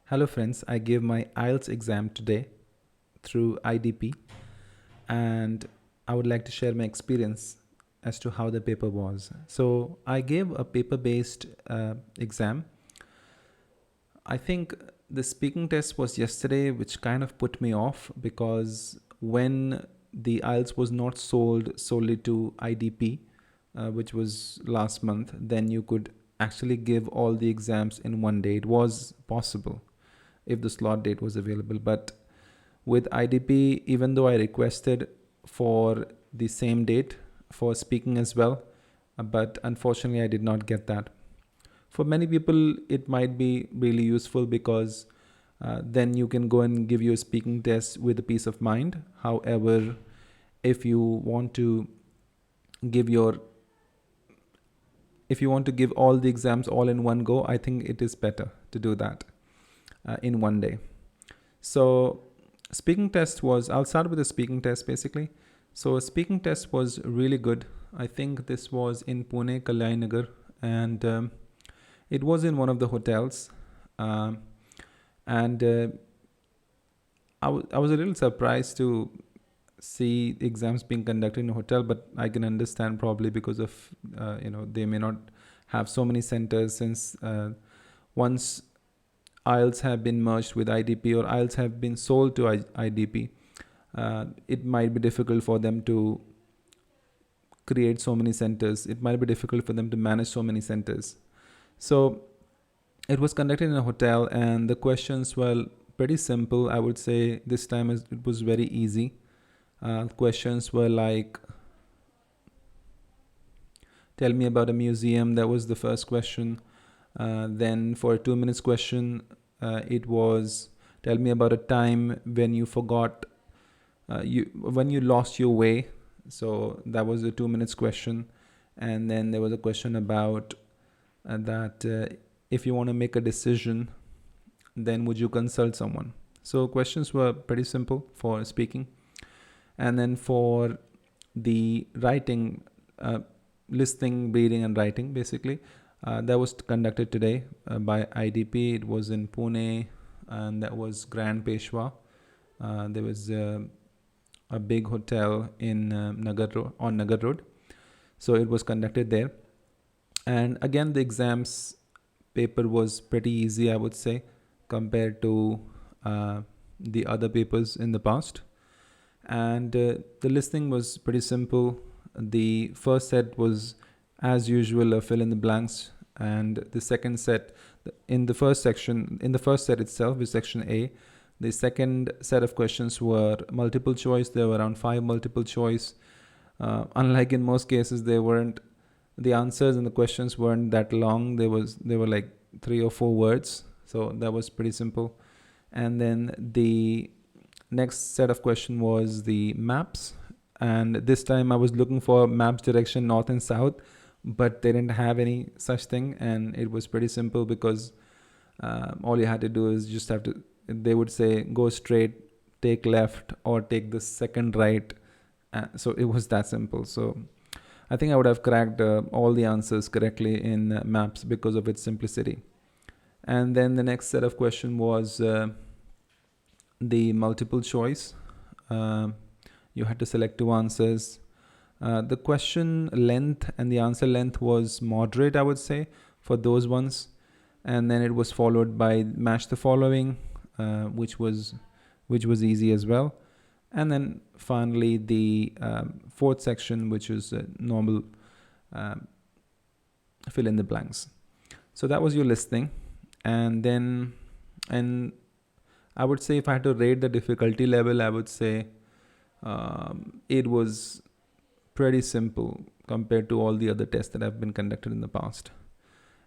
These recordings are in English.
Hello friends, I gave my IELTS exam today through IDP and I would like to share my experience as to how the paper was. So I gave a paper-based exam. I think the speaking test was yesterday, which kind of put me off because when the IELTS was not sold solely to IDP, which was last month, then you could actually give all the exams in one day. It was possible if the slot date was available. But with IDP, even though I requested for the same date for speaking as well, but unfortunately I did not get that. For many people, it might be really useful because then you can go and give your speaking test with a peace of mind. However, if you want to give your if you want to give all the exams all in one go, I think it is better to do that in one day. So speaking test was, I'll start with the speaking test basically. So a speaking test was really good. I think this was in Pune, Kalyanagar, and it was in one of the hotels. And I was a little surprised to see exams being conducted in a hotel, but I can understand probably because of, they may not have so many centers since once IELTS have been merged with IDP or IELTS have been sold to IDP, it might be difficult for them to create so many centers. It might be difficult for them to manage so many centers. So it was conducted in a hotel and the questions were pretty simple. I would say this time it was very easy. Questions were like, tell me about a museum. That was the first question. Then for a 2 minutes question, it was, tell me about a time when you forgot, when you lost your way. So that was a 2 minutes question. And then there was a question about that if you want to make a decision, then would you consult someone? So questions were pretty simple for speaking. And then for the writing, listening, reading, and writing, basically, that was conducted today by IDP. It was in Pune, and that was Grand Peshwa. There was a big hotel in on Nagar Road. So it was conducted there. And again, the exams paper was pretty easy, I would say, compared to the other papers in the past. And the listening was pretty simple. The first set was, as usual, a fill in the blanks, and the second set, in the first set itself, is section A. The second set of questions were multiple choice. There were around 5 multiple choice. Unlike in most cases, the answers and the questions weren't that long. They were like 3 or 4 words, so that was pretty simple. And then the next set of question was the maps, and this time I was looking for maps direction north and south, but they didn't have any such thing. And it was pretty simple because all you had to do is just have to, they would say go straight, take left, or take the second right. So it was that simple. So I think I would have cracked all the answers correctly in maps because of its simplicity. And then the next set of question was the multiple choice. You had to select 2 answers. The question length and the answer length was moderate, I would say, for those ones. And then it was followed by match the following, which was easy as well. And then finally the fourth section, which is normal fill in the blanks. So that was your listening. And then, and I would say if I had to rate the difficulty level, I would say it was pretty simple compared to all the other tests that have been conducted in the past.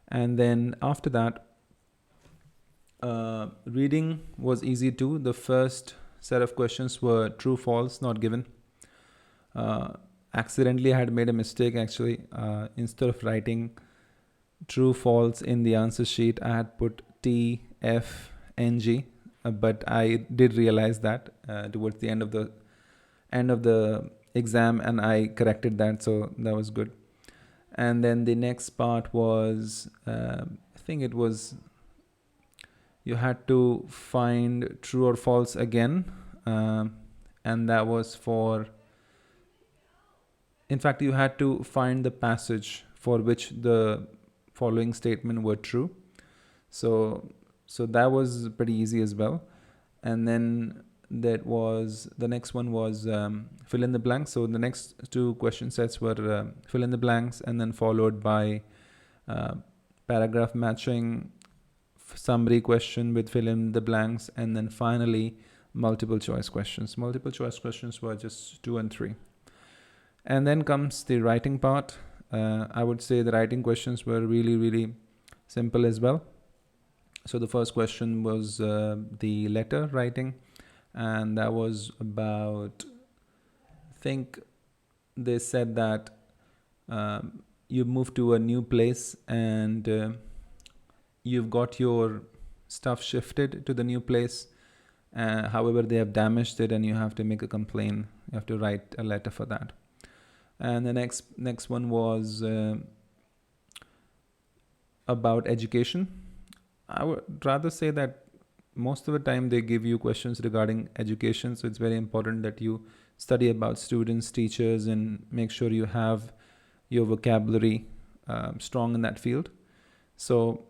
And then after that, reading was easy too. The first set of questions were true, false, not given. Accidentally I had made a mistake actually. Instead of writing true, false in the answer sheet, I had put T, F, NG. But I did realize that towards the end of the exam, and I corrected that, so that was good. And then the next part was I think it was you had to find true or false again, and that was for, in fact, you had to find the passage for which the following statement were true. So that was pretty easy as well. And then the next one was fill in the blanks. So the next two question sets were fill in the blanks, and then followed by paragraph matching, summary question with fill in the blanks, and then finally multiple choice questions. Multiple choice questions were just 2 and 3. And then comes the writing part. I would say the writing questions were really, really simple as well. So the first question was the letter writing, and that was about, I think they said that you moved to a new place and you've got your stuff shifted to the new place. However, they have damaged it and you have to make a complaint. You have to write a letter for that. And the next one was about education. I would rather say that most of the time they give you questions regarding education, so it's very important that you study about students, teachers, and make sure you have your vocabulary strong in that field. So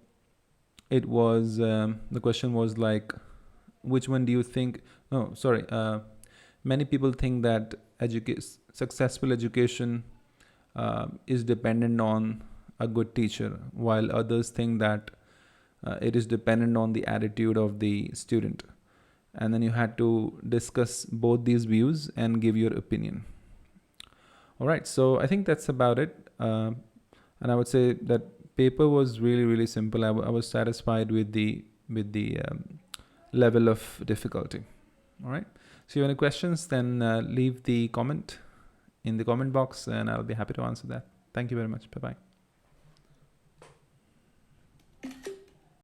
it was the question was like, which one do you think, many people think that successful education is dependent on a good teacher, while others think that it is dependent on the attitude of the student. And then you had to discuss both these views and give your opinion. All right, so I think that's about it. And I would say that paper was really, really simple. I was satisfied with the level of difficulty. All right. So if you have any questions, then leave the comment in the comment box and I'll be happy to answer that. Thank you very much. Bye-bye.